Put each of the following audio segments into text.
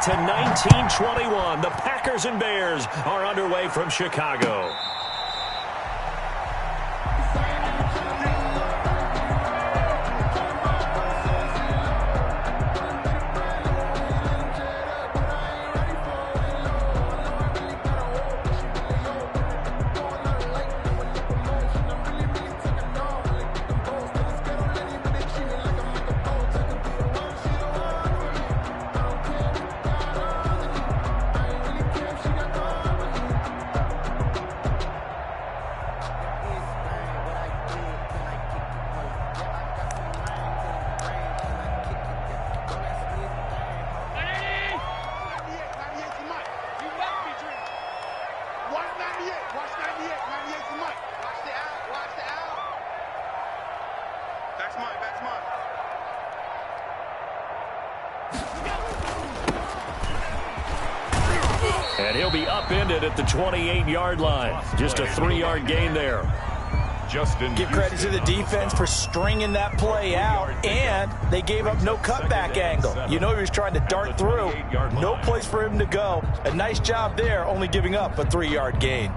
to 19-21. The Packers and Bears are underway from Chicago. And he'll be upended at the 28-yard line. Just a 3-yard gain there. Give credit to the defense for stringing that play out, and they gave up no cutback angle. You know he was trying to dart through. No place for him to go. A nice job there, only giving up a 3-yard gain.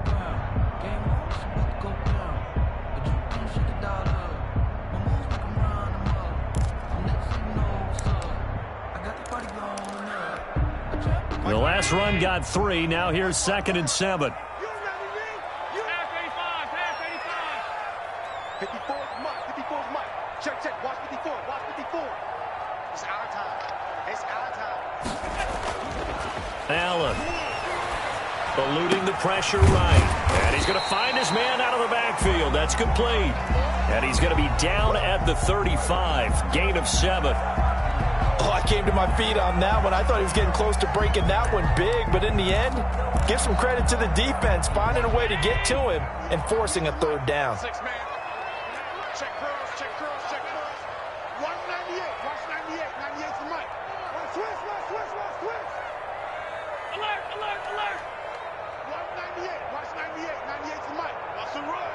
The last run got 3. Now here's 2nd and 7. 54 is Mike. 54 is Mike. Check, check. Watch 54. Watch 54. It's our time. It's our time. Allen eluding the pressure right. And he's going to find his man out of the backfield. That's complete. And he's going to be down at the 35. Gain of 7. Oh, I came to my feet on that one. I thought he was getting close to breaking that one big, but in the end, give some credit to the defense, finding a way to get to him and forcing a 3rd down. 6 man. Check cross, check cross, check cross. 198. Watch 98. 98 for Mike. Watch switch, watch switch, watch switch. Alert, alert, alert. 198. Watch 98. 98 for Mike. Watch the run.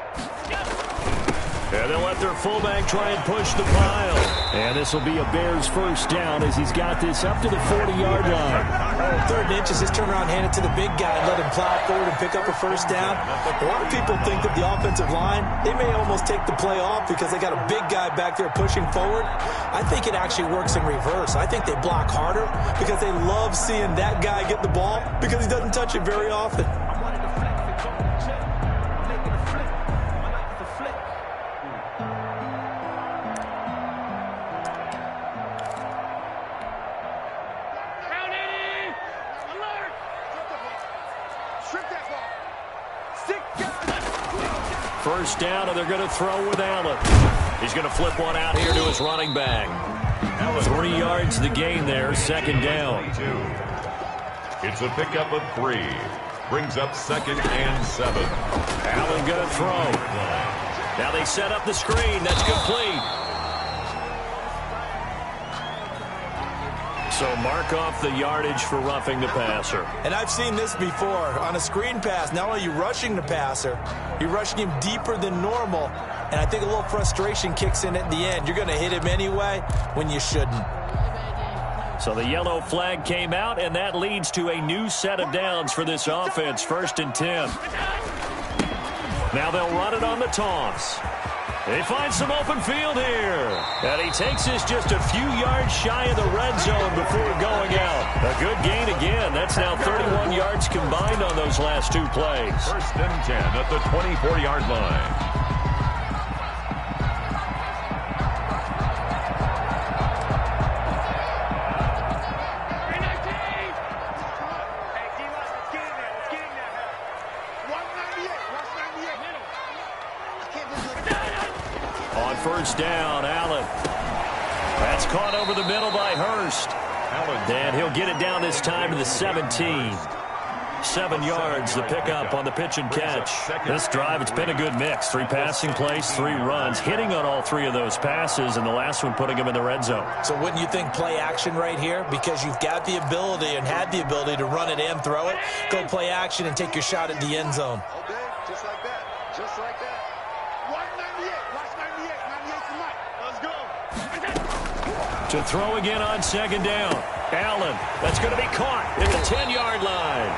And they'll let their fullback try and push the pile. And this will be a Bears 1st down as he's got this up to the 40-yard line. 3rd and inches, just turn around, hand it to the big guy, and let him plow forward and pick up a 1st down. A lot of people think that the offensive line, they may almost take the play off because they got a big guy back there pushing forward. I think it actually works in reverse. I think they block harder because they love seeing that guy get the ball because he doesn't touch it very often. First down, and they're going to throw with Allen. He's going to flip one out here to his running back. 3 yards the gain there, 2nd down. It's a pickup of 3. Brings up 2nd and 7. Allen going to throw. Now they set up the screen. That's complete. So mark off the yardage for roughing the passer. And I've seen this before. On a screen pass, not only are you rushing the passer, you're rushing him deeper than normal. And I think a little frustration kicks in at the end. You're going to hit him anyway when you shouldn't. So the yellow flag came out, and that leads to a new set of downs for this offense. 1st and 10. Now they'll run it on the toss. They find some open field here. And he takes this just a few yards shy of the red zone before going out. A good gain again. That's now 31 yards combined on those last 2 plays. 1st and 10 at the 24-yard line. On 1st down, Allen. That's caught over the middle by Hurst. And he'll get it down this time to the 17. 7 yards, the pickup on the pitch and catch. This drive, it's been a good mix. 3 passing plays, 3 runs, hitting on all 3 of those passes, and the last one putting him in the red zone. So wouldn't you think play action right here? Because you've got the ability and had the ability to run it and throw it. Go play action and take your shot at the end zone. Okay, just like that. Just like that. 198. Watch 98. 98 for Mike. Let's go. To throw again on 2nd down. Allen, that's going to be caught at the 10-yard line.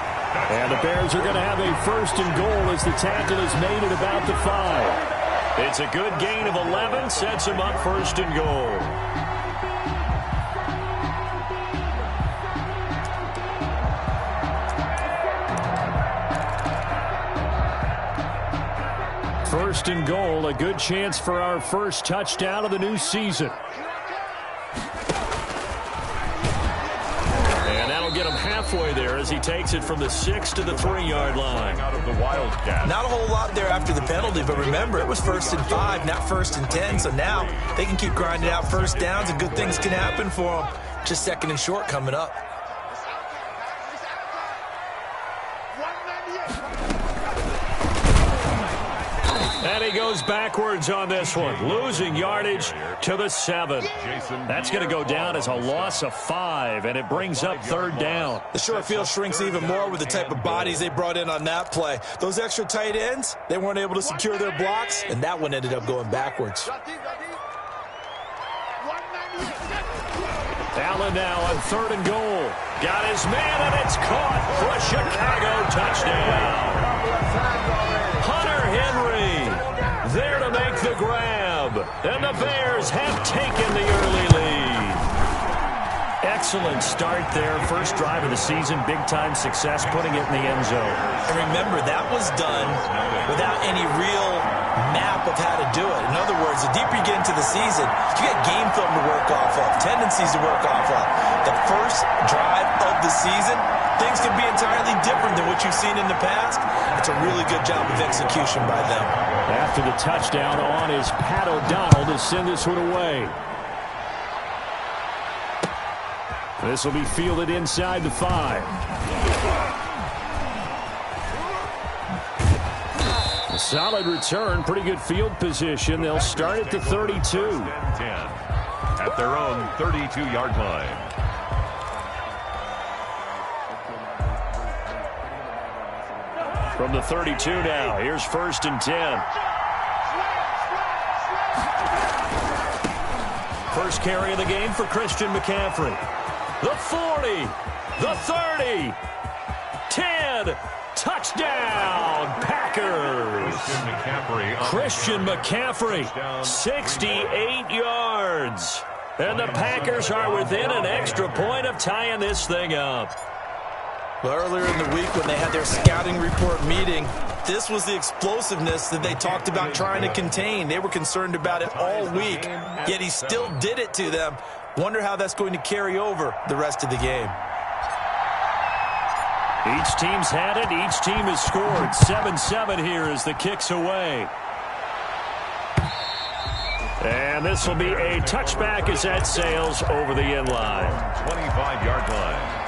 And the Bears are going to have a 1st and goal as the tackle is made at about the 5. It's a good gain of 11, sets him up 1st and goal. First and goal, a good chance for our first touchdown of the new season. And that'll get him halfway there as he takes it from the 6 to the 3-yard line. Out of the Wildcat. Not a whole lot there after the penalty, but remember, it was 1st and 5, not 1st and 10. So now they can keep grinding out first downs, and good things can happen for them. Just 2nd and short coming up. And he goes backwards on this one, losing yardage to the 7. That's going to go down as a loss of 5, and it brings up 3rd down. The short field shrinks even more with the type of bodies they brought in on that play. Those extra tight ends, they weren't able to secure their blocks, and that one ended up going backwards. Allen now on 3rd and goal. Got his man, and it's caught for a Chicago touchdown. Hunter Henry there to make the grab. And the Bears have taken the early lead. Excellent start there. First drive of the season. Big-time success putting it in the end zone. And remember, that was done without any real map of how to do it. In other words, the deeper you get into the season, you get game film to work off of, tendencies to work off of. The first drive of the season, things can be entirely different than what you've seen in the past. It's a really good job of execution by them. After the touchdown on is Pat O'Donnell to send this one away. This will be fielded inside the 5. A solid return, pretty good field position. They'll start at the 32. 10 at their own 32-yard line. From the 32 now, here's 1st and 10. First carry of the game for Christian McCaffrey. The 40, the 30, 10, touchdown, Packers. Christian McCaffrey, 68 yards. And the Packers are within an extra point of tying this thing up. Well, earlier in the week when they had their scouting report meeting, this was the explosiveness that they talked about trying to contain. They were concerned about it all week, yet he still did it to them. Wonder how that's going to carry over the rest of the game. Each team's had it. Each team has scored. 7-7 here as the kick's away. And this will be a touchback as that sails over the end line. 25-yard line.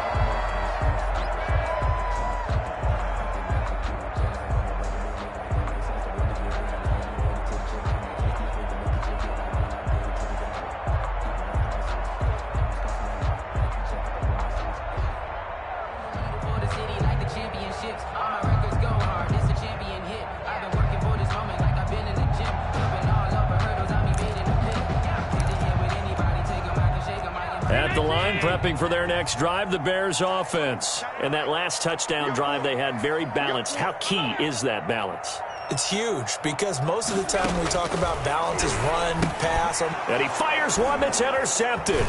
At the line, prepping for their next drive, the Bears offense. And that last touchdown drive they had very balanced. How key is that balance? It's huge because most of the time when we talk about balance is run, pass. And he fires one that's intercepted.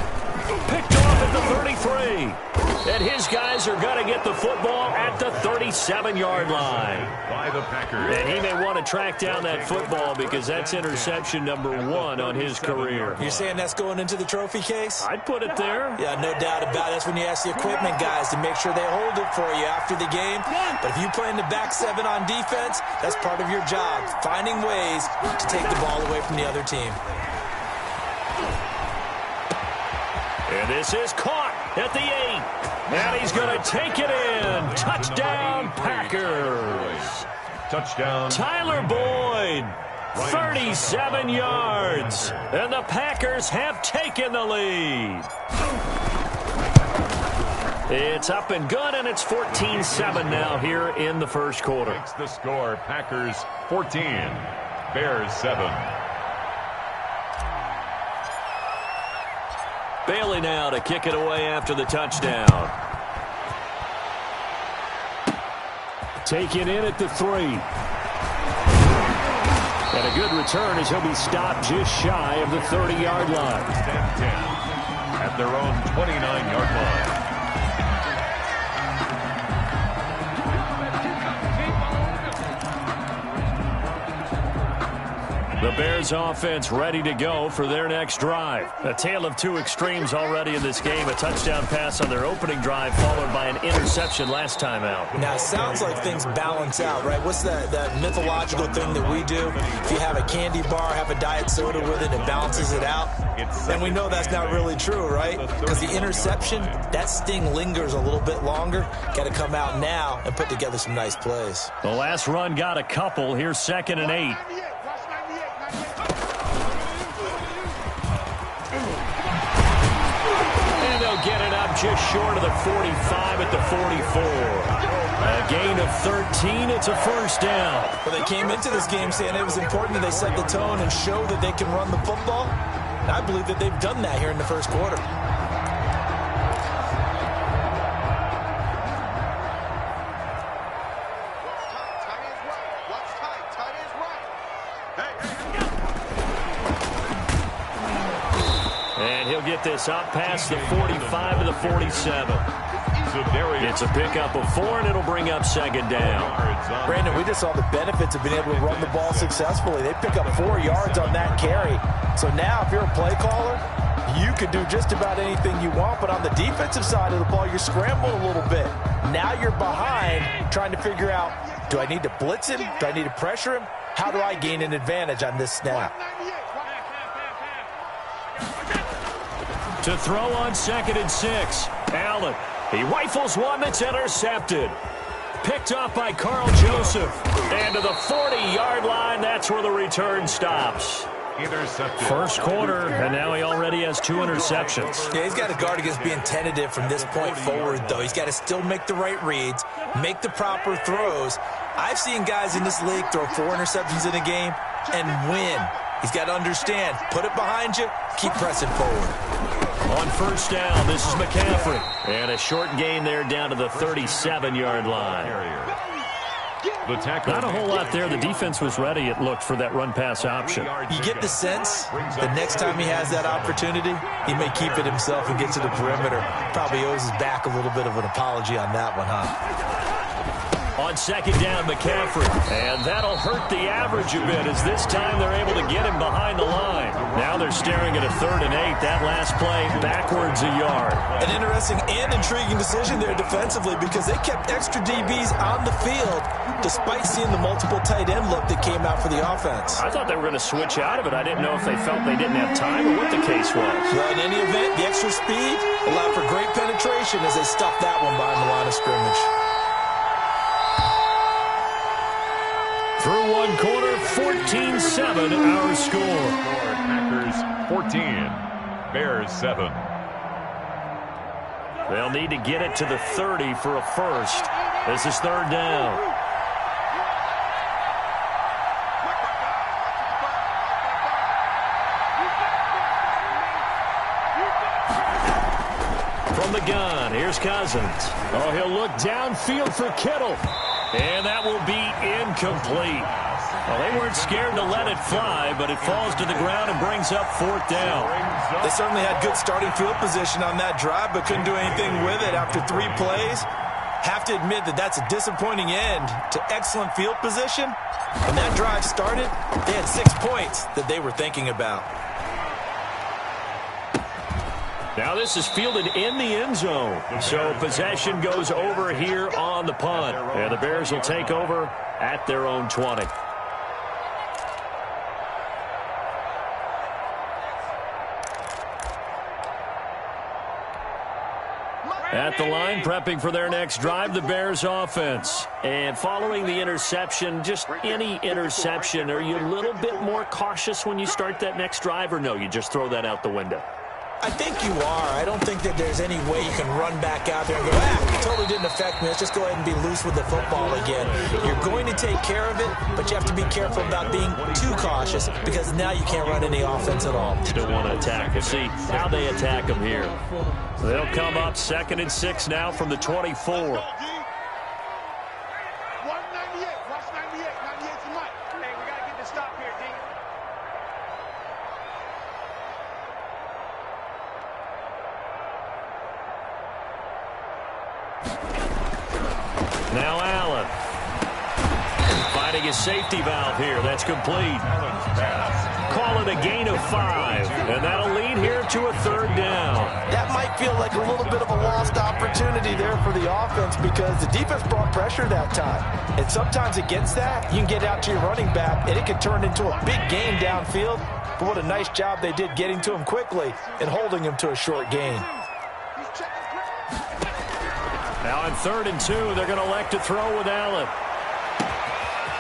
Picked off at the 33. And his guys are going to get the football at the 37-yard line. By the Packers. And he may want to track down that football because that's interception number 1 on his career. You're saying that's going into the trophy case? I'd put it there. Yeah, no doubt about it. That's when you ask the equipment guys to make sure they hold it for you after the game. But if you play in the back 7 on defense, that's part of your job, finding ways to take the ball away from the other team. And this is caught at the 8. And he's going to take it in. Touchdown, Packers. Touchdown. Tyler Boyd, 37 yards. And the Packers have taken the lead. It's up and good, and it's 14-7 now here in the first quarter. Makes the score, Packers 14, Bears 7. Bailey now to kick it away after the touchdown. Taken in at the 3. And a good return as he'll be stopped just shy of the 30-yard line. At their own 29-yard line. The Bears offense ready to go for their next drive. A tale of two extremes already in this game. A touchdown pass on their opening drive followed by an interception last time out. Now, it sounds like things balance out, right? What's that mythological thing that we do? If you have a candy bar, have a diet soda with it, it balances it out. And we know that's not really true, right? Because the interception, that sting lingers a little bit longer. Got to come out now and put together some nice plays. The last run got a couple. Here's 2nd and 8. Get it up just short of the 45 at the 44. A gain of 13. It's a first down. Well, they came into this game saying it was important that they set the tone and show that they can run the football. And I believe that they've done that here in the first quarter. Get this up past the 45 to the 47. It's a pickup of 4, and it'll bring up 2nd down. Brandon, we just saw the benefits of being able to run the ball successfully. They pick up 4 yards on that carry. So now if you're a play caller, you can do just about anything you want. But on the defensive side of the ball, you're scrambling a little bit. Now you're behind trying to figure out, do I need to blitz him? Do I need to pressure him? How do I gain an advantage on this snap? To throw on 2nd and 6. Allen. He rifles one that's intercepted. Picked off by Carl Joseph. And to the 40-yard line, that's where the return stops. Intercepted. First quarter, and now he already has 2 interceptions. Yeah, he's got to guard against being tentative from this point forward, though. He's got to still make the right reads, make the proper throws. I've seen guys in this league throw 4 interceptions in a game and win. He's got to understand, put it behind you, keep pressing forward. On first down, this is McCaffrey. And a short gain there down to the 37-yard line. Not a whole lot there. The defense was ready, it looked, for that run-pass option. You get the sense the next time he has that opportunity, he may keep it himself and get to the perimeter. Probably owes his back a little bit of an apology on that one, huh? On 2nd down, McCaffrey. And that'll hurt the average a bit as this time they're able to get him behind the line. Now they're staring at a 3rd and 8. That last play backwards a yard. An interesting and intriguing decision there defensively because they kept extra DBs on the field despite seeing the multiple tight end look that came out for the offense. I thought they were going to switch out of it. I didn't know if they felt they didn't have time or what the case was. Well, in any event, the extra speed allowed for great penetration as they stuffed that one behind the line of scrimmage. Through one quarter, 14-7 our score. Packers 14, Bears 7. They'll need to get it to the 30 for a first. This is 3rd down. From the gun, here's Cousins. Oh, he'll look downfield for Kittle. And that will be incomplete. Well, they weren't scared to let it fly, but it falls to the ground and brings up 4th down. They certainly had good starting field position on that drive, but couldn't do anything with it after 3 plays. Have to admit that that's a disappointing end to excellent field position. When that drive started, they had 6 points that they were thinking about. Now this is fielded in the end zone. So possession goes over here on the punt. And the Bears will take over at their own 20. At the line, prepping for their next drive, the Bears offense. And following the interception, just any interception, are you a little bit more cautious when you start that next drive, or no, you just throw that out the window? I think you are. I don't think that there's any way you can run back out there and go, we totally didn't affect me. Let's just go ahead and be loose with the football again. You're going to take care of it, but you have to be careful about being too cautious because now you can't run any offense at all. Still want to attack. Let's see how they attack them here. They'll come up 2nd and 6 now from the 24. Now Allen. Finding his safety valve here. That's complete. Call it a gain of 5. And that'll lead here to a 3rd down. That might feel like a little bit of a lost opportunity there for the offense because the defense brought pressure that time. And sometimes against that, you can get out to your running back, and it can turn into a big gain downfield. But what a nice job they did getting to him quickly and holding him to a short gain. Now on 3rd and 2, they're going to elect to throw with Allen.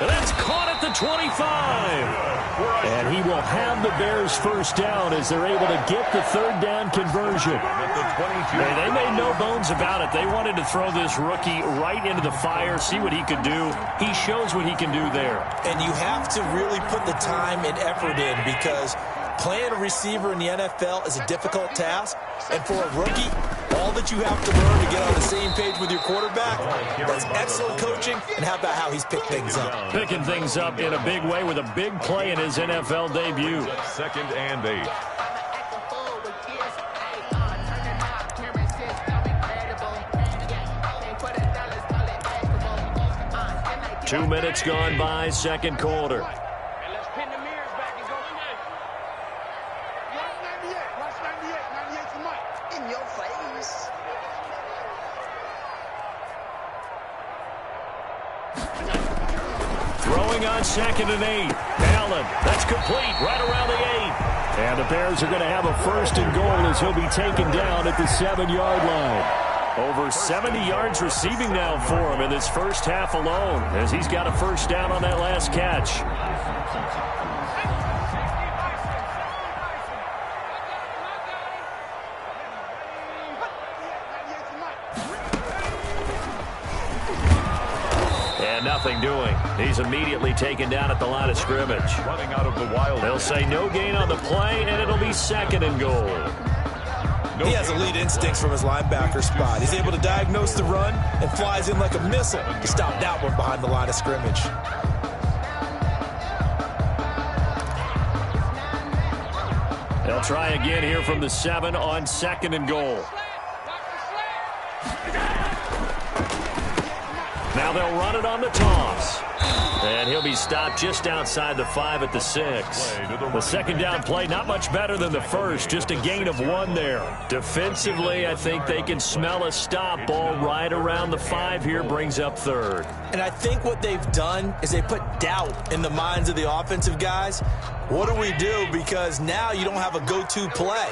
And that's caught at the 25. And he will have the Bears first down as they're able to get the 3rd down conversion. They made no bones about it. They wanted to throw this rookie right into the fire, see what he could do. He shows what he can do there. And you have to really put the time and effort in because playing a receiver in the NFL is a difficult task. And for a rookie, all that you have to learn to get on the same page with your quarterback, that's excellent coaching. And how about how he's picked things up? Picking things up in a big way with a big play in his NFL debut. 2nd and 8. Two minutes gone by, 2nd quarter. Throwing on 2nd and 8. Allen, that's complete right around the 8. And the Bears are going to have a 1st and goal as he'll be taken down at the 7-yard line. Over 70 yards receiving now for him in this first half alone as he's got a 1st down on that last catch. And nothing doing. He's immediately taken down at the line of scrimmage. Running out of the wild. They'll say no gain on the play, and it'll be 2nd and goal. He has elite instincts from his linebacker spot. He's able to diagnose the run and flies in like a missile to stop that one behind the line of scrimmage. They'll try again here from the 7 on 2nd and goal. Now they'll run it on the toss. And he'll be stopped just outside the 5 at the 6. The 2nd down play, not much better than the first, just a gain of 1 there. Defensively, I think they can smell a stop. Ball right around the 5 here brings up 3rd. And I think what they've done is they put doubt in the minds of the offensive guys. What do we do? Because now you don't have a go-to play.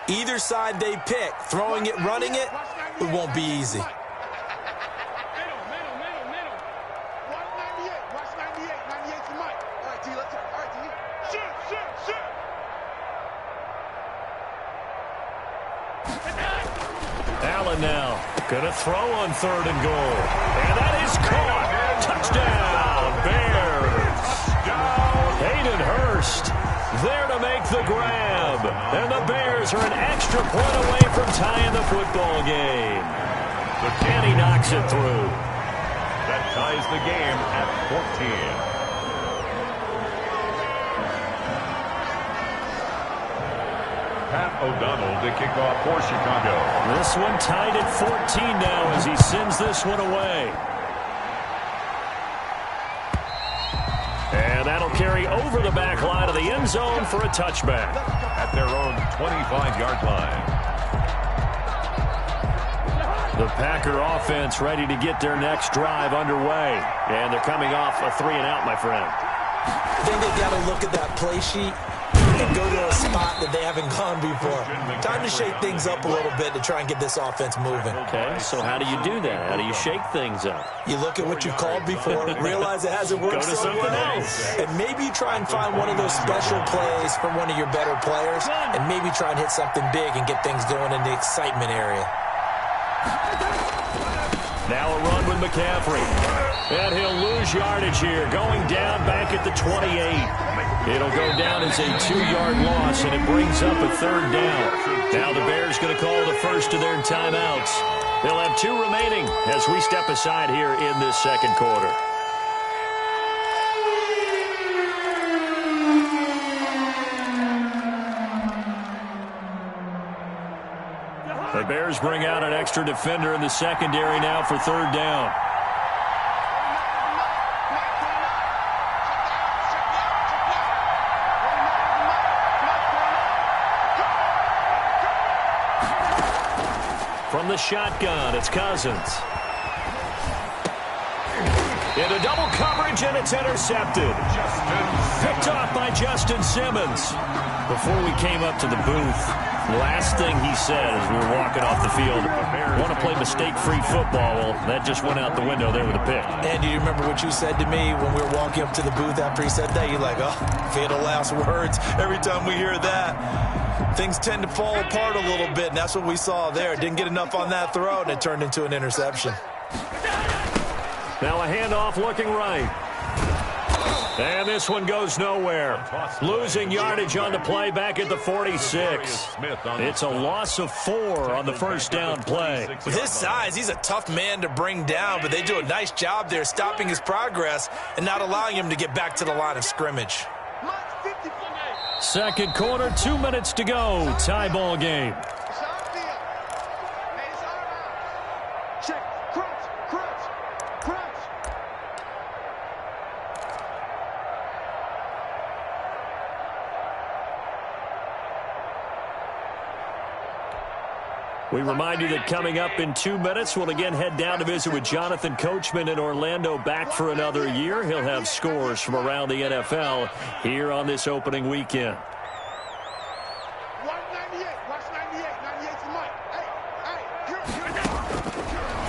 Either side they pick, throwing it, running it, it won't be easy. Allen now going to throw on 3rd and goal. And that is caught. Touchdown, Bears. Hayden Hurst there to make the grab. And the Bears are an extra point away from tying the football game. And he knocks it through. That ties the game at 14. Pat O'Donnell to kick off for Chicago. This one tied at 14 now as he sends this one away. And that'll carry over the back line of the end zone for a touchback. At their own 25-yard line. The Packer offense ready to get their next drive underway. And they're coming off a 3-and-out, my friend. I think they've got to look at that play sheet and go to a spot that they haven't gone before. Time to shake things up a little bit to try and get this offense moving. Okay, so how do you do that? How do you shake things up? You look at what you've called before, realize it hasn't worked so well, and maybe you try and find one of those special plays from one of your better players, and maybe try and hit something big and get things going in the excitement area. Now a run with McCaffrey. And he'll lose yardage here, going down back at the 28. It'll go down as a 2-yard loss, and it brings up a 3rd down. Now the Bears going to call the first of their timeouts. They'll have 2 remaining as we step aside here in this second quarter. The Bears bring out an extra defender in the secondary now for 3rd down. From the shotgun, it's Cousins. Into double coverage, and it's intercepted. Picked off by Justin Simmons. Before we came up to the booth, last thing he said as we were walking off the field, want to play mistake-free football. Well, that just went out the window there with a pick. And do you remember what you said to me when we were walking up to the booth after he said that? You're like, oh, fatal last words. Every time we hear that, things tend to fall apart a little bit, and that's what we saw there. Didn't get enough on that throw, and it turned into an interception. Now a handoff looking right. And this one goes nowhere. Losing yardage on the play back at the 46. It's a loss of 4 on the first down play. With his size, he's a tough man to bring down, but they do a nice job there stopping his progress and not allowing him to get back to the line of scrimmage. Second quarter, 2 minutes to go. Tie ball game. We remind you that coming up in 2 minutes, we'll again head down to visit with Jonathan Coachman in Orlando, back for another year. He'll have scores from around the NFL here on this opening weekend. 198, watch 98 for Mike.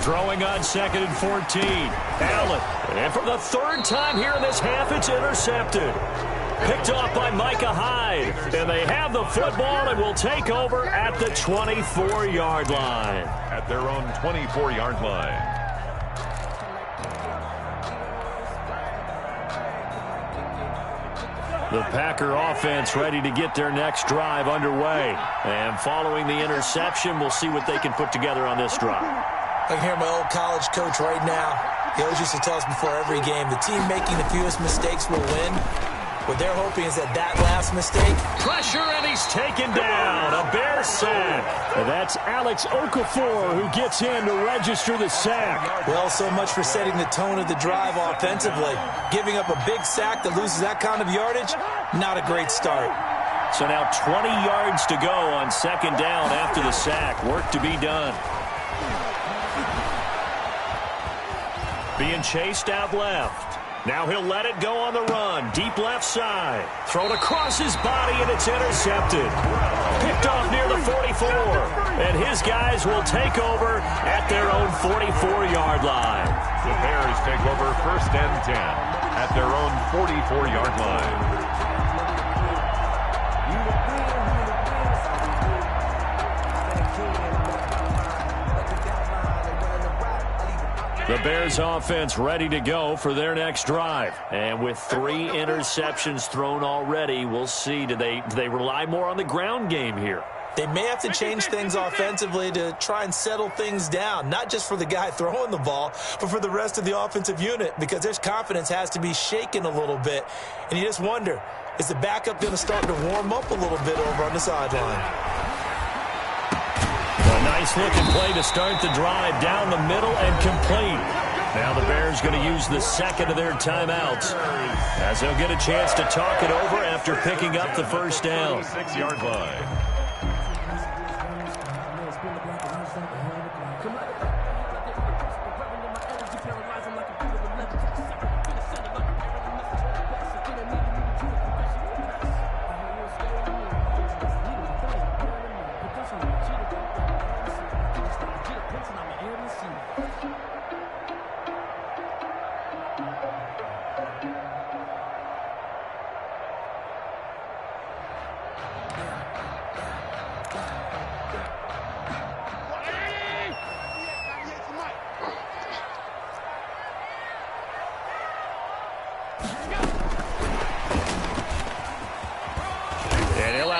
Throwing on 2nd and 14. Allen. And for the 3rd time here in this half, it's intercepted. Picked off by Micah Hyde. And they have the football and will take over at the 24-yard line. At their own 24-yard line. The Packer offense ready to get their next drive underway. And following the interception, we'll see what they can put together on this drive. I can hear my old college coach right now. He always used to tell us before every game, the team making the fewest mistakes will win. What they're hoping is that last mistake. Pressure, and he's taken down. A Bear sack. And that's Alex Okafor who gets in to register the sack. Well, so much for setting the tone of the drive offensively. Giving up a big sack that loses that kind of yardage, not a great start. So now 20 yards to go on 2nd down after the sack. Work to be done. Being chased out left. Now he'll let it go on the run. Deep left side. Thrown across his body, and it's intercepted. Picked off near the 44. And his guys will take over at their own 44-yard line. The Bears take over 1st and 10 at their own 44-yard line. The Bears offense ready to go for their next drive. And with 3 interceptions thrown already, we'll see. Do they rely more on the ground game here? They may have to change things offensively to try and settle things down, not just for the guy throwing the ball, but for the rest of the offensive unit, because their confidence has to be shaken a little bit. And you just wonder, is the backup going to start to warm up a little bit over on the sideline? A nice-looking play to start the drive down the middle and complete. Now the Bears going to use the 2nd of their timeouts as they'll get a chance to talk it over after picking up the 1st down. 6-yard line.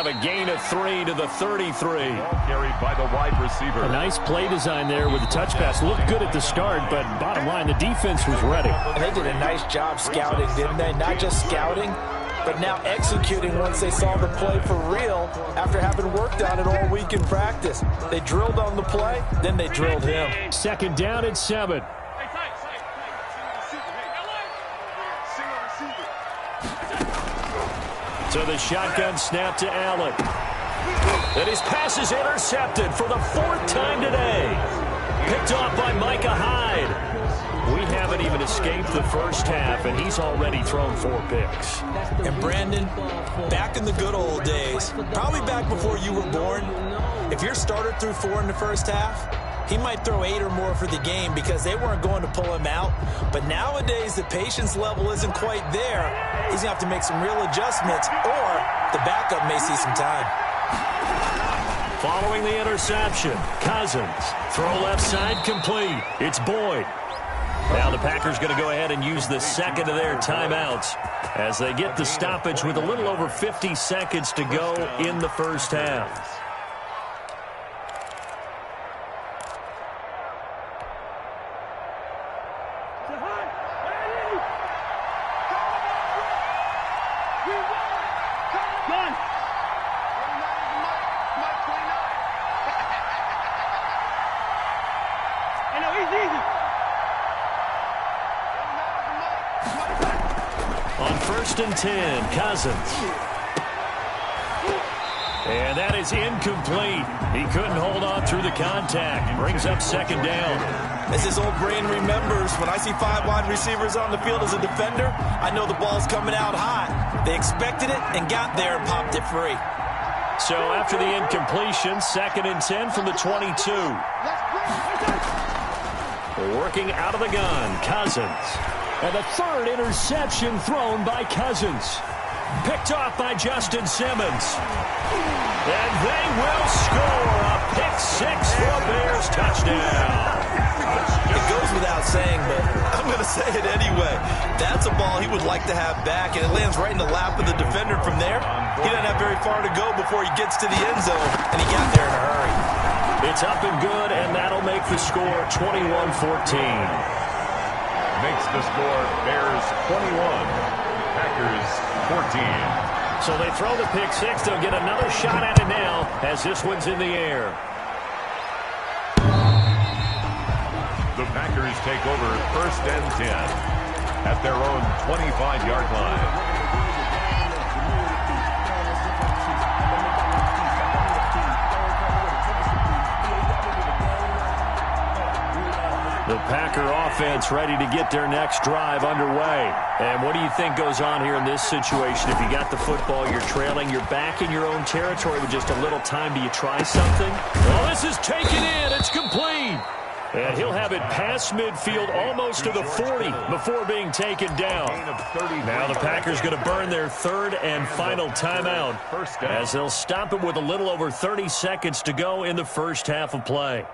have a gain of 3 to the 33. Ball carried by the wide receiver. A nice play design there with the touch pass. Looked good at the start, but bottom line, the defense was ready. And they did a nice job scouting, didn't they? Not just scouting, but now executing once they saw the play for real after having worked on it all week in practice. They drilled on the play, then they drilled him. 2nd down and 7. So the shotgun snap to Allen. And his pass is intercepted for the 4th time today. Picked off by Micah Hyde. We haven't even escaped the first half, and he's already thrown 4 picks. And Brandon, back in the good old days, probably back before you were born, if your starter threw 4 in the first half, he might throw 8 or more for the game because they weren't going to pull him out. But nowadays, the patience level isn't quite there. He's going to have to make some real adjustments, or the backup may see some time. Following the interception, Cousins. Throw left side complete. It's Boyd. Now the Packers going to go ahead and use the second of their timeouts as they get the stoppage with a little over 50 seconds to go in the first half. On 1st and 10, Cousins. And that is incomplete. He couldn't hold on through the contact. Brings up 2nd down. As his old brain remembers, when I see 5 wide receivers on the field as a defender, I know the ball's coming out high. They expected it and got there and popped it free. So after the incompletion, 2nd and 10 from the 22. Working out of the gun, Cousins. And the 3rd interception thrown by Cousins. Picked off by Justin Simmons. And they will score a pick-6 for a Bears touchdown. It goes without saying, but I'm going to say it anyway. That's a ball he would like to have back, and it lands right in the lap of the defender from there. He doesn't have very far to go before he gets to the end zone, and he got there in a hurry. It's up and good, and that'll make the score 21-14. Makes the score Bears 21, Packers 14. So they throw the pick-6. They'll get another shot at it now as this one's in the air. The Packers take over 1st and 10 at their own 25-yard line. The Packer offense ready to get their next drive underway. And what do you think goes on here in this situation? If you got the football, you're trailing, you're back in your own territory with just a little time. Do you try something? Well, this is taken in. It's complete. And he'll have it past midfield almost to the 40 before being taken down. Now the Packers going to burn their 3rd and final timeout as they'll stop it with a little over 30 seconds to go in the first half of play.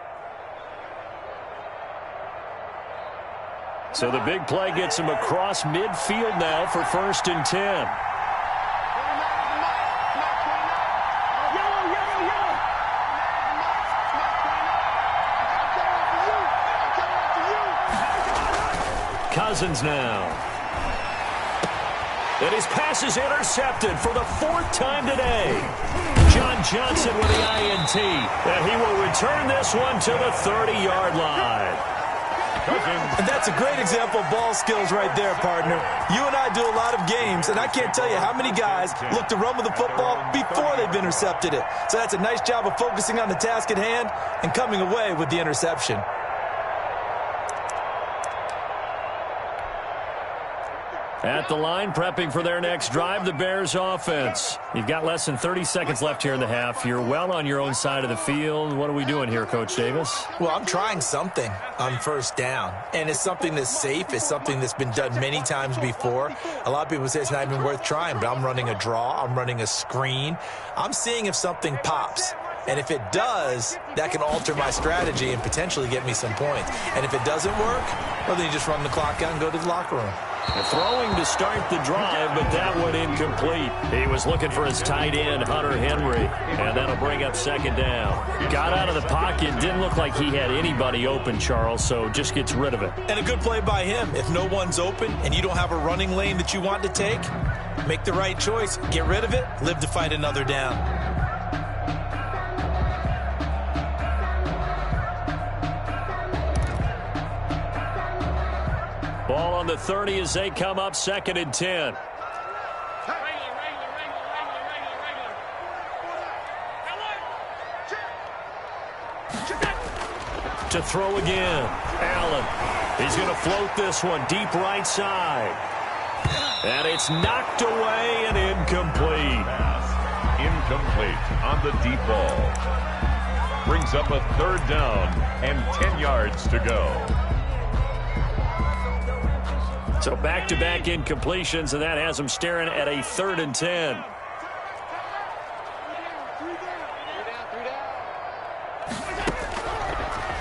So the big play gets him across midfield now for 1st and 10. Cousins now. And his pass is intercepted for the 4th time today. John Johnson with the INT. And he will return this one to the 30-yard line. And that's a great example of ball skills right there, partner. You and I do a lot of games, and I can't tell you how many guys look to run with the football before they've intercepted it. So that's a nice job of focusing on the task at hand and coming away with the interception. At the line, prepping for their next drive, the Bears offense. You've got less than 30 seconds left here in the half. You're well on your own side of the field. What are we doing here, Coach Davis? Well, I'm trying something on 1st down, and it's something that's safe. It's something that's been done many times before. A lot of people say it's not even worth trying, but I'm running a draw. I'm running a screen. I'm seeing if something pops. And if it does, that can alter my strategy and potentially get me some points. And if it doesn't work, well, then you just run the clock out and go to the locker room. Throwing to start the drive, but that one incomplete. He was looking for his tight end, Hunter Henry, and that'll bring up second down. Got out of the pocket, didn't look like he had anybody open, Charles, so just gets rid of it. And a good play by him. If no one's open and you don't have a running lane that you want to take, make the right choice. Get rid of it, live to fight another down. Ball on the 30 as they come up, 2nd and 10. To throw again. Allen. He's going to float this one deep right side. And it's knocked away and incomplete. Incomplete on the deep ball. Brings up a 3rd down and 10 yards to go. So back-to-back incompletions, and that has them staring at a 3rd and 10.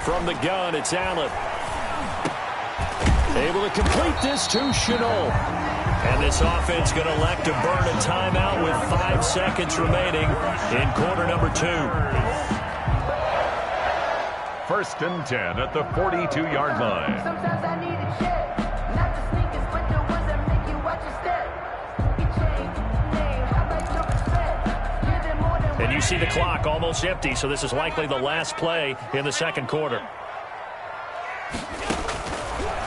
From the gun, it's Allen. Able to complete this to Shenault. And this offense going to elect to burn a timeout with 5 seconds remaining in quarter number 2. 1st and 10 at the 42-yard line. Sometimes I need a check. Not the sneakers, but the ones that make you watch your step. Your chain, name, how about your respect? Give them more than And you see the clock almost empty, so this is likely the last play in the 2nd quarter.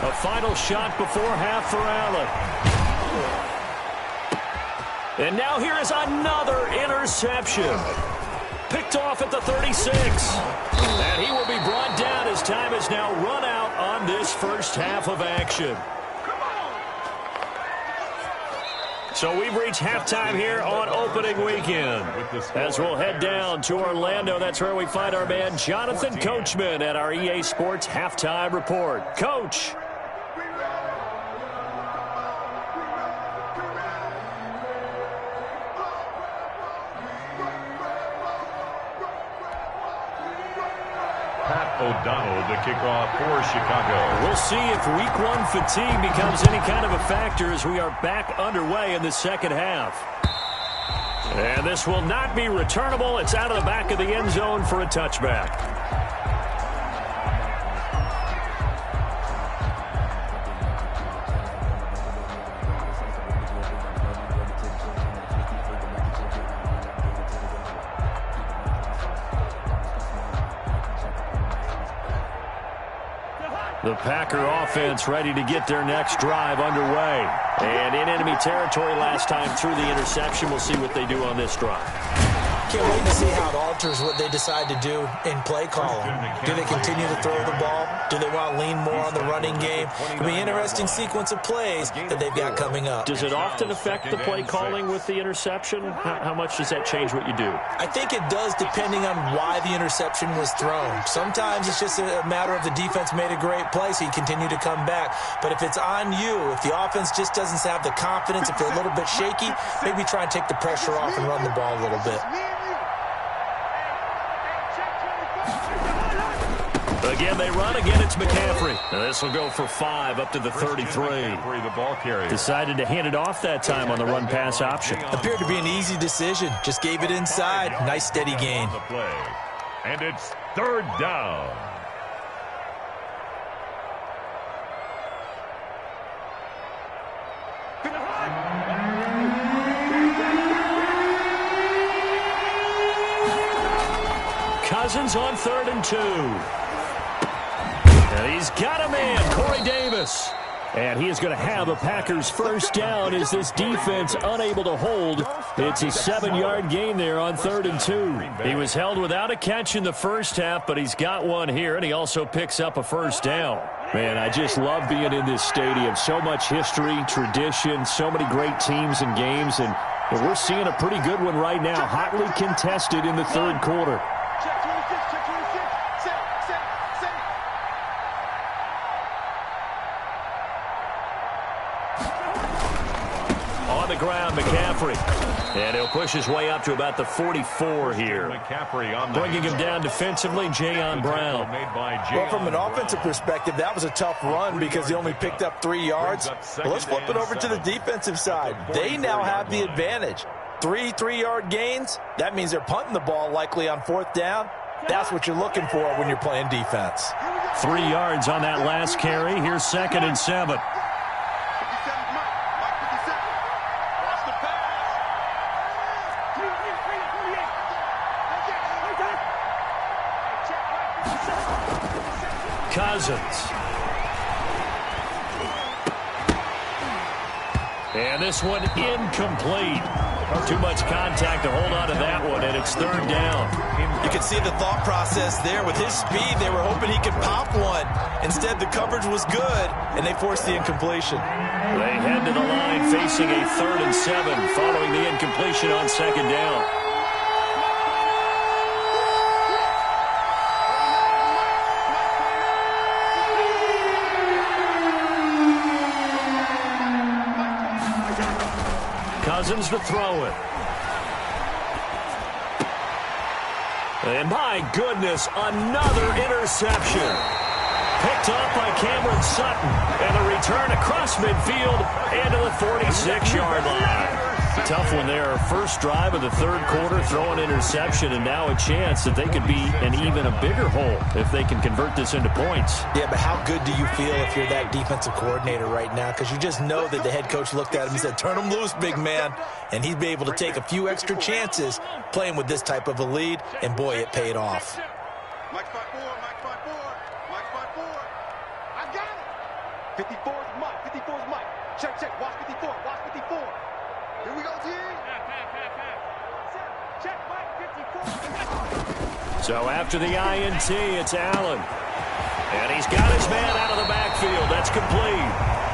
A final shot before half for Allen. And now here is another interception. Picked off at the 36. And he will be brought down as time has now run out on this first half of action. So we've reached halftime here on opening weekend. As we'll head down to Orlando, that's where we find our man Jonathan Coachman at our EA Sports Halftime Report. Coach. O'Donnell to kick off for Chicago. We'll see if week 1 fatigue becomes any kind of a factor as we are back underway in the 2nd half. And this will not be returnable. It's out of the back of the end zone for a touchback. The Packer offense ready to get their next drive underway. And in enemy territory last time through the interception. We'll see what they do on this drive. Can't wait to see how it alters what they decide to do in play calling. Do they continue to throw the ball? Do they want to lean more on the running game? It'll be an interesting sequence of plays that they've got coming up. Does it often affect the play calling with the interception? How much does that change what you do? I think it does depending on why the interception was thrown. Sometimes it's just a matter of the defense made a great play, so you continue to come back. But if it's on you, if the offense just doesn't have the confidence, if they're a little bit shaky, maybe try and take the pressure off and run the ball a little bit. Again, they run. Again, it's McCaffrey. This will go for 5 up to the 33. The ball carrier Decided to hand it off that time on the run-pass option. Appeared to be an easy decision. Just gave it inside. Nice steady gain. And it's 3rd down. Cousins on 3rd and 2. And he's got a man, Corey Davis. And he is going to have a Packers first down as this defense unable to hold. It's a 7-yard gain there on 3rd and 2. He was held without a catch in the first half, but he's got one here, and he also picks up a first down. Man, I just love being in this stadium. So much history, tradition, so many great teams and games, and we're seeing a pretty good one right now, hotly contested in the 3rd quarter. the ground, McCaffrey. And he'll push his way up to about the 44 here. McCaffrey on Bringing him down defensively, Jayon Brown. Well, from an offensive perspective, that was a tough run because he only picked up 3 yards. But let's flip it over to the defensive side. They now have the advantage. 3 3-yard gains. That means they're punting the ball likely on 4th down. That's what you're looking for when you're playing defense. 3 yards on that last carry. Here's 2nd and 7. Cousins. And this one incomplete. Too much contact to hold on to that one, and it's 3rd down. You can see the thought process there. With his speed, they were hoping he could pop one. Instead, the coverage was good, and they forced the incompletion. They head to the line facing a 3rd and 7 following the incompletion on 2nd down. Cousins to throw it. And my goodness, another interception. Picked up by Cameron Sutton. And a return across midfield and to the 46-yard line. Tough one there. First drive of the 3rd quarter, throw an interception, and now a chance that they could be in even a bigger hole if they can convert this into points. Yeah, but how good do you feel if you're that defensive coordinator right now? Because you just know that the head coach looked at him and said, turn him loose, big man. And he'd be able to take a few extra chances playing with this type of a lead, and boy, it paid off. Mike 5-4, Mike 5-4, Mike 5-4. I got it. 54 is Mike, 54 is Mike. Check, check, watch 54, watch 54. Here we go, G. Check, Mike, 54. So after the INT, it's Allen. And he's got his man out of the backfield. That's complete.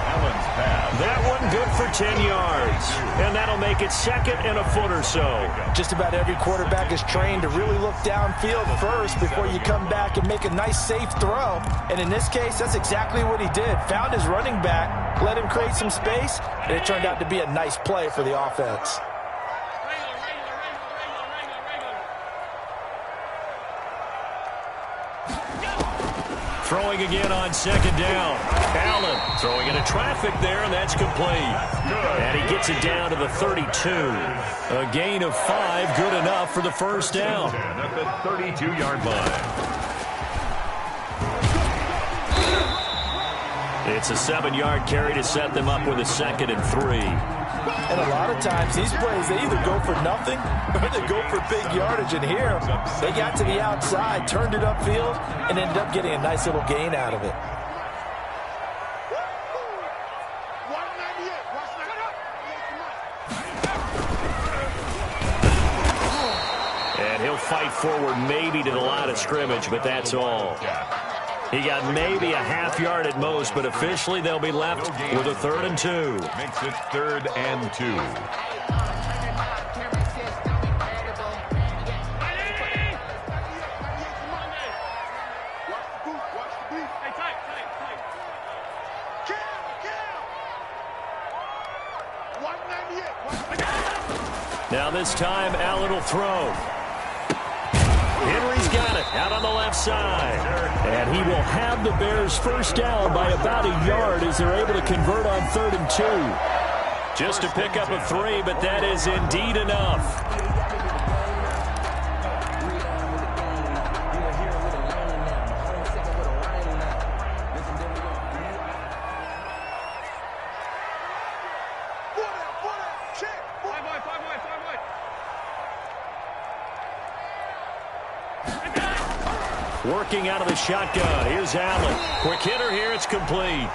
Allen's pass. That one good for 10 yards. And that'll make it 2nd and a foot or so. Just about every quarterback is trained to really look downfield first before you come back and make a nice, safe throw. And in this case, that's exactly what he did. Found his running back, let him create some space, and it turned out to be a nice play for the offense. Throwing again on 2nd down. Allen throwing into traffic there, and that's complete. And he gets it down to the 32. A gain of 5, good enough for the 1st down. At the 32-yard line. It's a 7-yard carry to set them up with a 2nd and 3. And a lot of times, these plays, they either go for nothing or they go for big yardage. And here, they got to the outside, turned it upfield, and ended up getting a nice little gain out of it. 198, watch that. And he'll fight forward maybe to the line of scrimmage, but that's all. He got maybe a half yard at most, but officially they'll be left with a 3rd and 2. Makes it 3rd and 2. Now this time, Allen will throw. Henry's got it out on the left side. And he will have the Bears 1st down by about a yard as they're able to convert on 3rd and 2. Just to pick up a 3, but that is indeed enough. Working out of the shotgun. Here's Allen. Quick hitter here. It's complete.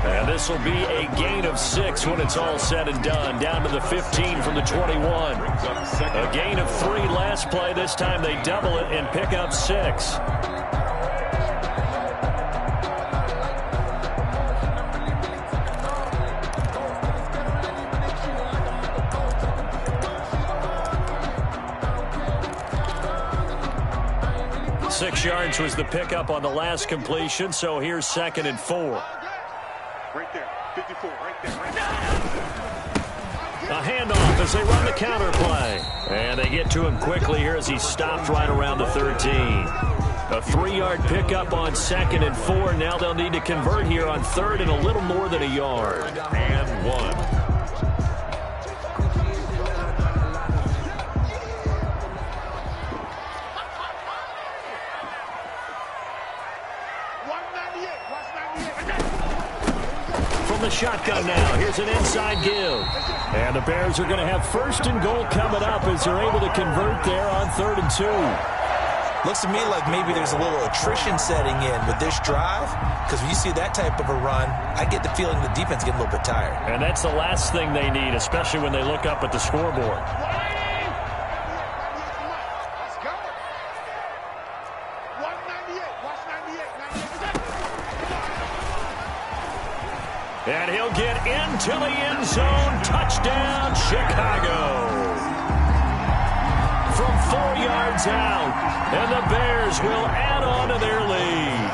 And this will be a gain of 6 when it's all said and done. Down to the 15 from the 21. A gain of 3 last play. This time they double it and pick up 6. Six yards was the pickup on the last completion, so here's 2nd and 4. Right there, 54, right there, right there. A handoff as they run the counter play. And they get to him quickly here as he stopped right around the 13. A 3-yard pickup on 2nd and 4. Now they'll need to convert here on 3rd and a little more than a yard. And 1. The shotgun now. Here's an inside give. And the Bears are going to have 1st and goal coming up as they're able to convert there on 3rd and 2. Looks to me like maybe there's a little attrition setting in with this drive, because when you see that type of a run, I get the feeling the defense getting a little bit tired. And that's the last thing they need, especially when they look up at the scoreboard. And he'll get into the end zone. Touchdown, Chicago. From 4 yards out. And the Bears will add on to their lead.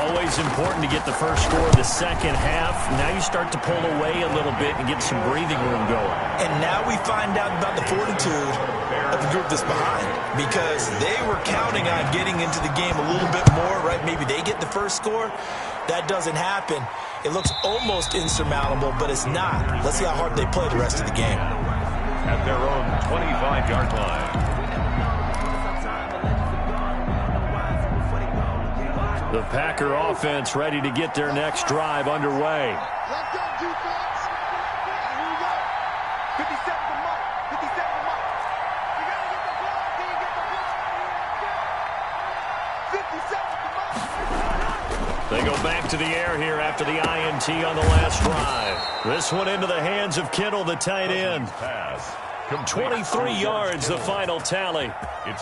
Always important to get the first score of the second half. Now you start to pull away a little bit and get some breathing room going. And now we find out about the fortitude of the group that's behind, because they were counting on getting into the game a little bit more, right? Maybe they get the first score. That doesn't happen. It looks almost insurmountable, but it's not. Let's see how hard they play the rest of the game. At their own 25-yard line. The Packer offense ready to get their next drive underway. Let's go, defense. Here we go. 57 to Mike. 57 to Mike. You got to get the block. Can you get the block? 57 to Mike. They go back to the air here after the INT on the last drive. This one into the hands of Kittle, the tight end. Pass. 23 yards, the final tally.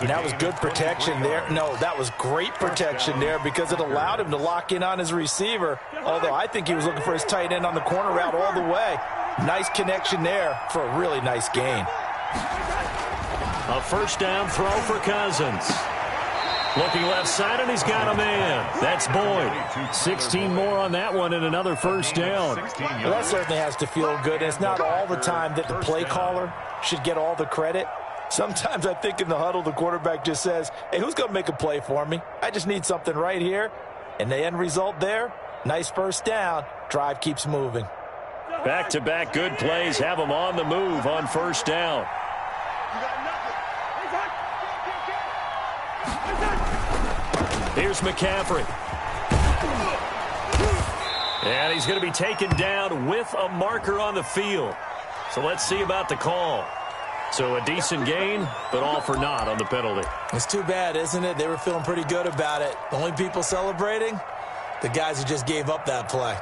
And that was good protection there. No, that was great protection there because it allowed him to lock in on his receiver, although I think he was looking for his tight end on the corner route all the way. Nice connection there for a really nice gain. A first down throw for Cousins. Looking left side, and he's got a man. That's Boyd. 16 more on that one and another first down. Well, that certainly has to feel good. And it's not all the time that the play caller should get all the credit. Sometimes I think in the huddle, the quarterback just says, hey, who's going to make a play for me? I just need something right here. And the end result there, nice first down. Drive keeps moving. Back-to-back good plays have them on the move on first down. Here's McCaffrey. And he's going to be taken down with a marker on the field. So let's see about the call. So a decent gain, but all for naught on the penalty. It's too bad, isn't it? They were feeling pretty good about it. The only people celebrating, the guys who just gave up that play.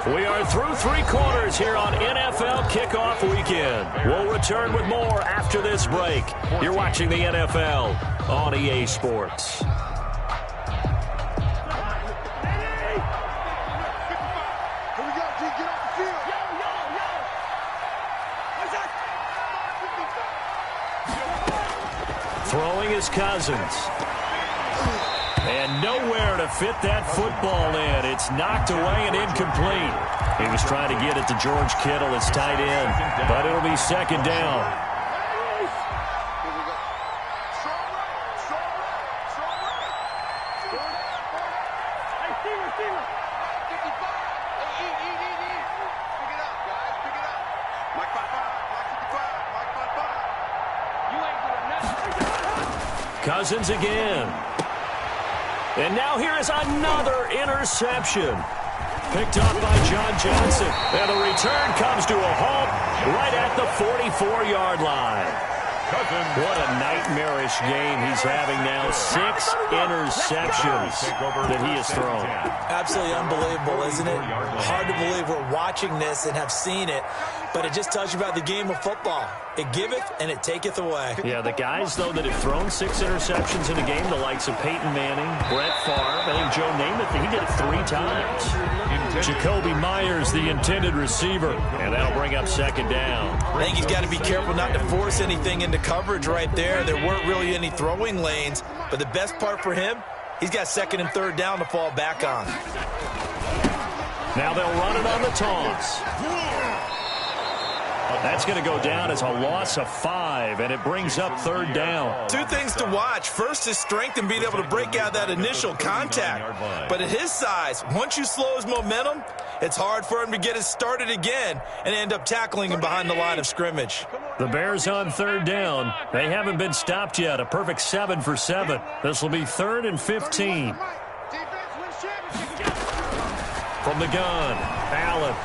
We are through 3 quarters here on NFL Kickoff Weekend. We'll return with more after this break. You're watching the NFL on EA Sports. Here we go, G. Get off the field. Throwing is Cousins. And nowhere to fit that football in. It's knocked away and incomplete. He was trying to get it to George Kittle, his tight end, but it'll be second down. Cousins again. And now here is another interception. Picked up by John Johnson. And the return comes to a halt right at the 44-yard line. What a nightmarish game he's having now. 6 interceptions that he has thrown. Absolutely unbelievable, isn't it? Hard to believe we're watching this and have seen it. But it just tells you about the game of football. It giveth and it taketh away. Yeah, the guys, though, that have thrown 6 interceptions in a game, the likes of Peyton Manning, Brett Favre, I think Joe Namath, he did it 3 times. Jacoby Myers, the intended receiver, and that'll bring up second down. I think he's got to be careful not to force anything into coverage right there. There weren't really any throwing lanes, but the best part for him, he's got second and third down to fall back on. Now they'll run it on the toss. That's going to go down as a loss of 5, and it brings up third down. 2 things to watch. First is strength and being able to break out that initial contact. But at his size, once you slow his momentum, it's hard for him to get it started again and end up tackling him behind the line of scrimmage. The Bears on third down. They haven't been stopped yet. A perfect 7 for 7. This will be 3rd and 15. From the gun, Allen.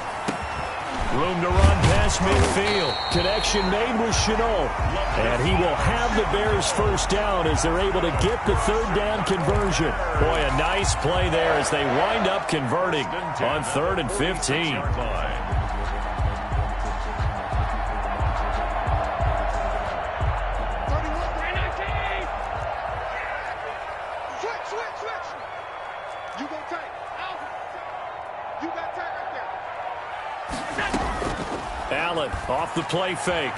Room to run past midfield. Connection made with Shenault. And he will have the Bears first down as they're able to get the third down conversion. Boy, a nice play there as they wind up converting on 3rd and 15. Allen off the play fake.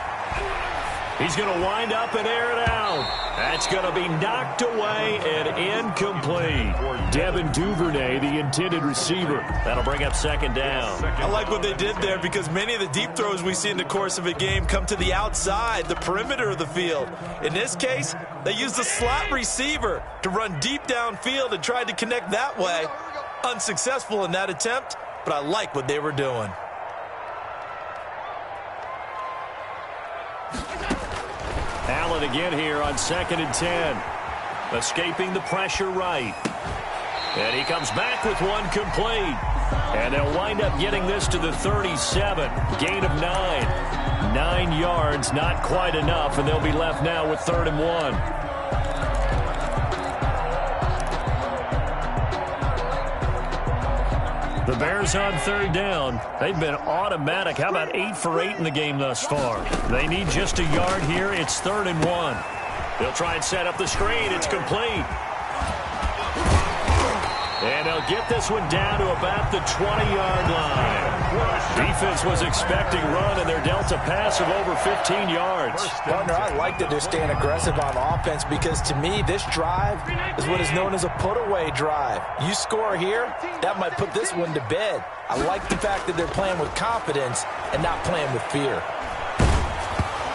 He's going to wind up and air it out. That's going to be knocked away and incomplete. Devin Duvernay, the intended receiver. That'll bring up second down. I like what they did there because many of the deep throws we see in the course of a game come to the outside, the perimeter of the field. In this case, they used a slot receiver to run deep downfield and tried to connect that way. Unsuccessful in that attempt, but I like what they were doing. Allen again here on 2nd and 10. Escaping the pressure right. And he comes back with one complete. And they'll wind up getting this to the 37. Gain of 9. 9 yards, not quite enough, and they'll be left now with 3rd and 1. The Bears on third down. They've been automatic. How about 8 for 8 in the game thus far? They need just a yard here. It's 3rd and 1. They'll try and set up the screen. It's complete. And they'll get this one down to about the 20-yard line. Defense was expecting run, and they're dealt a pass of over 15 yards. Partner, I like that they're staying aggressive on offense because, to me, this drive is what is known as a put-away drive. You score here, that might put this one to bed. I like the fact that they're playing with confidence and not playing with fear.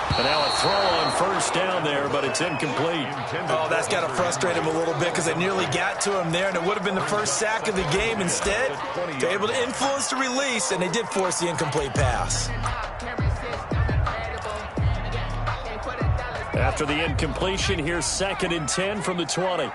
And now a throw on first down there, but it's incomplete. Oh, that's got to frustrate him a little bit because they nearly got to him there, and it would have been the first sack of the game. Instead, they're able to influence the release, and they did force the incomplete pass. After the incompletion, here's 2nd and 10 from the 20.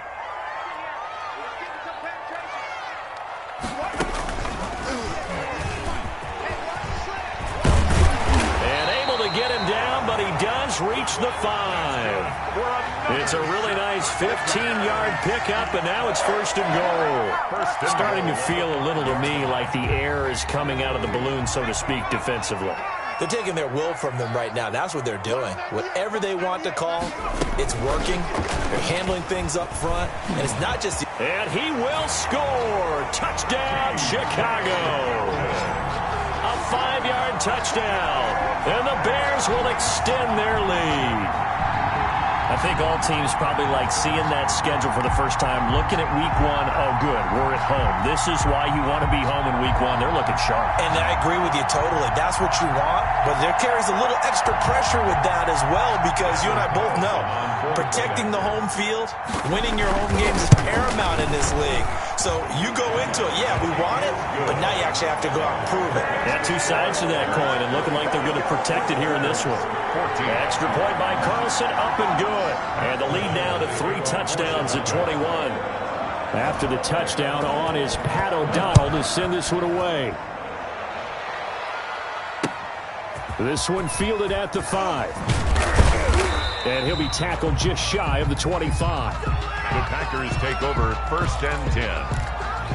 Reach the 5. It's a really nice 15-yard pickup, and now it's 1st and goal. Starting to feel a little to me like the air is coming out of the balloon, so to speak, defensively. They're taking their will from them right now. That's what they're doing. Whatever they want to call, it's working. They're handling things up front, and it's not just... And he will score. Touchdown, Chicago. A 5-yard touchdown. And the Bears will extend their lead. I think all teams probably like seeing that schedule for the first time, looking at week 1. Oh, good, we're at home. This is why you want to be home in week 1. They're looking sharp. And I agree with you totally. That's what you want. But there carries a little extra pressure with that as well because you and I both know protecting the home field, winning your home games is paramount in this league. So you go into it, yeah, we want it, but now you actually have to go out and prove it. Yeah, 2 sides to that coin, and looking like they're going to protect it here in this one. Extra point by Carlson, up and good. And the lead now to 3 touchdowns at 21. After the touchdown on is Pat O'Donnell to send this one away. This one fielded at the 5. And he'll be tackled just shy of the 25. The Packers take over 1st and 10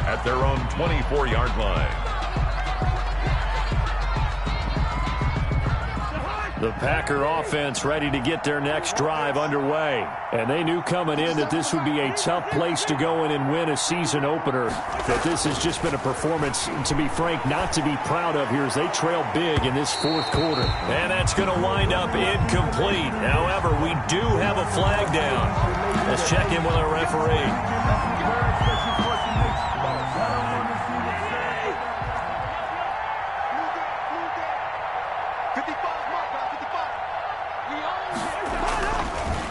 at their own 24-yard line. The Packer offense ready to get their next drive underway. And they knew coming in that this would be a tough place to go in and win a season opener. But this has just been a performance, to be frank, not to be proud of here as they trail big in this fourth quarter. And that's going to wind up incomplete. However, we do have a flag down. Let's check in with our referee.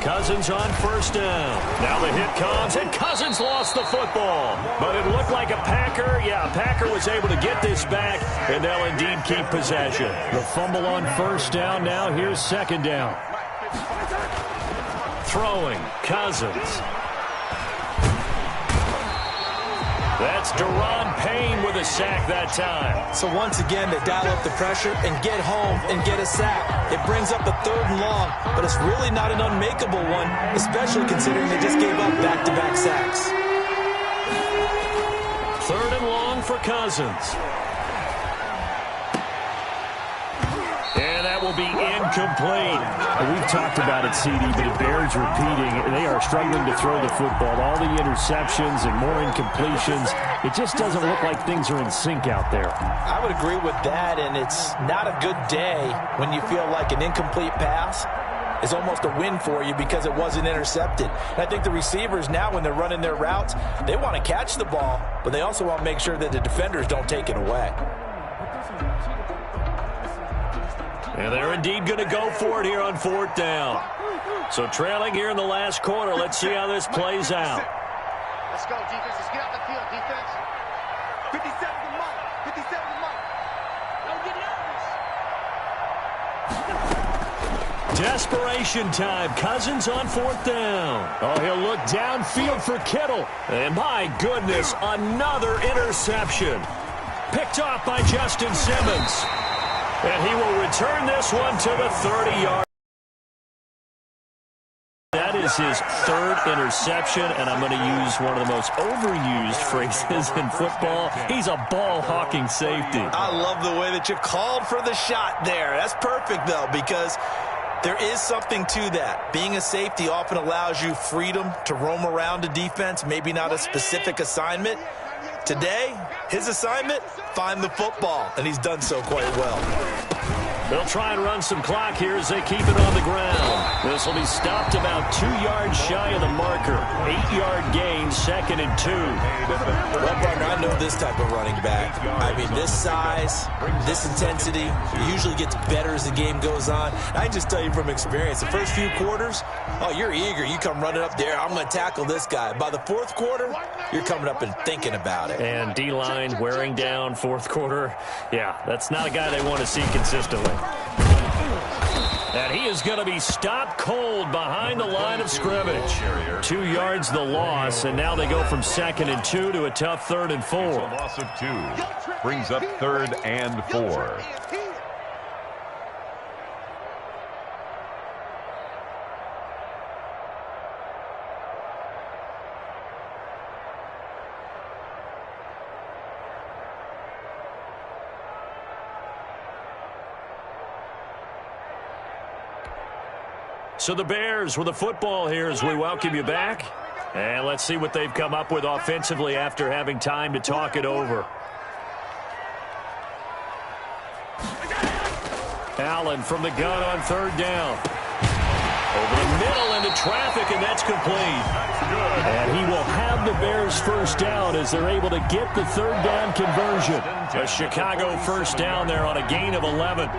Cousins on first down. Now the hit comes, and Cousins lost the football. But it looked like a Packer. Yeah, a Packer was able to get this back, and they'll indeed keep possession. The fumble on first down. Now here's second down. Throwing, Cousins. That's Daron Payne with a sack that time. So once again, they dial up the pressure and get home and get a sack. It brings up a 3rd and long, but it's really not an unmakeable one, especially considering they just gave up back-to-back sacks. 3rd and long for Cousins. And that will be incomplete. We've talked about it, CD, but it bears repeating. They are struggling to throw the football. All the interceptions and more incompletions. It just doesn't look like things are in sync out there. I would agree with that, and it's not a good day when you feel like an incomplete pass is almost a win for you because it wasn't intercepted. And I think the receivers now, when they're running their routes, they want to catch the ball, but they also want to make sure that the defenders don't take it away. And they're indeed going to go for it here on 4th down. So trailing here in the last quarter. Let's see how this plays out. Let's go, defense. Let's get out the field, defense. 57 to Mike. 57 to Mike. Don't get nervous. Desperation time. Cousins on 4th down. Oh, he'll look downfield for Kittle. And my goodness, another interception. Picked off by Justin Simmons. And he will return this one to the 30-yard. That is his 3rd interception, and I'm going to use one of the most overused phrases in football. He's a ball-hawking safety. I love the way that you called for the shot there. That's perfect, though, because there is something to that. Being a safety often allows you freedom to roam around a defense, maybe not a specific assignment. Today, his assignment, find the football, and he's done so quite well. They'll try and run some clock here as they keep it on the ground. This will be stopped about 2 yards shy of the marker. 8-yard gain, 2nd and 2. Well, partner, I know this type of running back. I mean, this size, this intensity, it usually gets better as the game goes on. I can just tell you from experience, the first few quarters, oh, you're eager. You come running up there, I'm going to tackle this guy. By the 4th quarter, you're coming up and thinking about it. And D-line wearing down 4th quarter. Yeah, that's not a guy they want to see consistently. And he is going to be stopped cold behind the line of scrimmage. 2 yards the loss, and now they go from 2nd and 2 to a tough 3rd and 4. A loss of 2 brings up 3rd and 4. So the Bears with the football here as we welcome you back. And let's see what they've come up with offensively after having time to talk it over. Allen from the gun on 3rd down. Over the middle into traffic, and that's complete. And he will have the Bears first down as they're able to get the 3rd down conversion. A Chicago first down there on a gain of 11.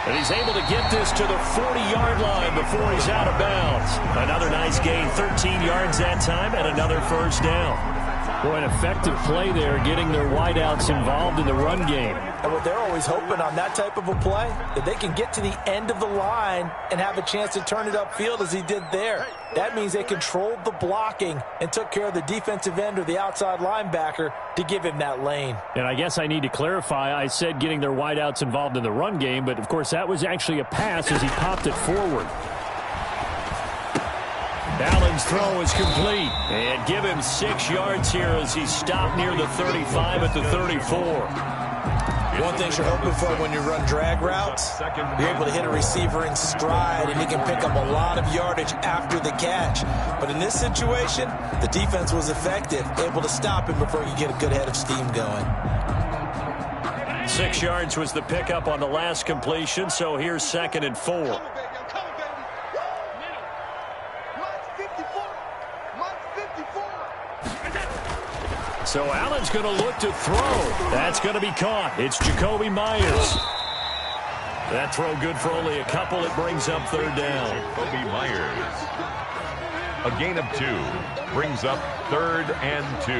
And he's able to get this to the 40-yard line before he's out of bounds. Another nice gain, 13 yards that time, and another first down. Boy, an effective play there, getting their wideouts involved in the run game. And what they're always hoping on that type of a play, that they can get to the end of the line and have a chance to turn it upfield as he did there. That means they controlled the blocking and took care of the defensive end or the outside linebacker to give him that lane. And I guess I need to clarify, I said getting their wideouts involved in the run game, but of course that was actually a pass as he popped it forward. Allen's throw is complete. And give him 6 yards here as he stopped near the 35 at the 34. One thing you're hoping for when you run drag routes, you're able to hit a receiver in stride, and he can pick up a lot of yardage after the catch. But in this situation, the defense was effective, able to stop him before you get a good head of steam going. 6 yards was the pickup on the last completion, so here's 2nd and 4. So Allen's going to look to throw. That's going to be caught. It's Jakobi Meyers. That throw good for only a couple. It brings up 3rd down. Jakobi Meyers. A gain of 2. Brings up 3rd and 2.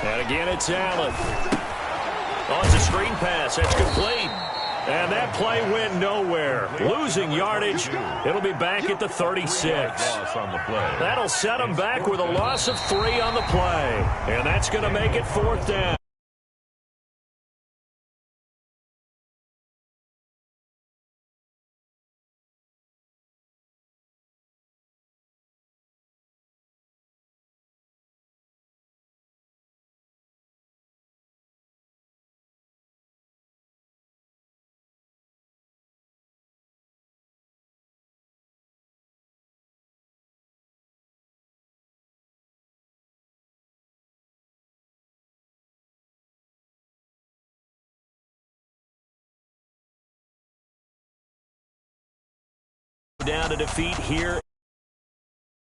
And again, it's Allen. Oh, it's a screen pass. That's complete. And that play went nowhere. Losing yardage. It'll be back at the 36. That'll set them back with a loss of 3 on the play. And that's going to make it 4th down. Down to defeat here.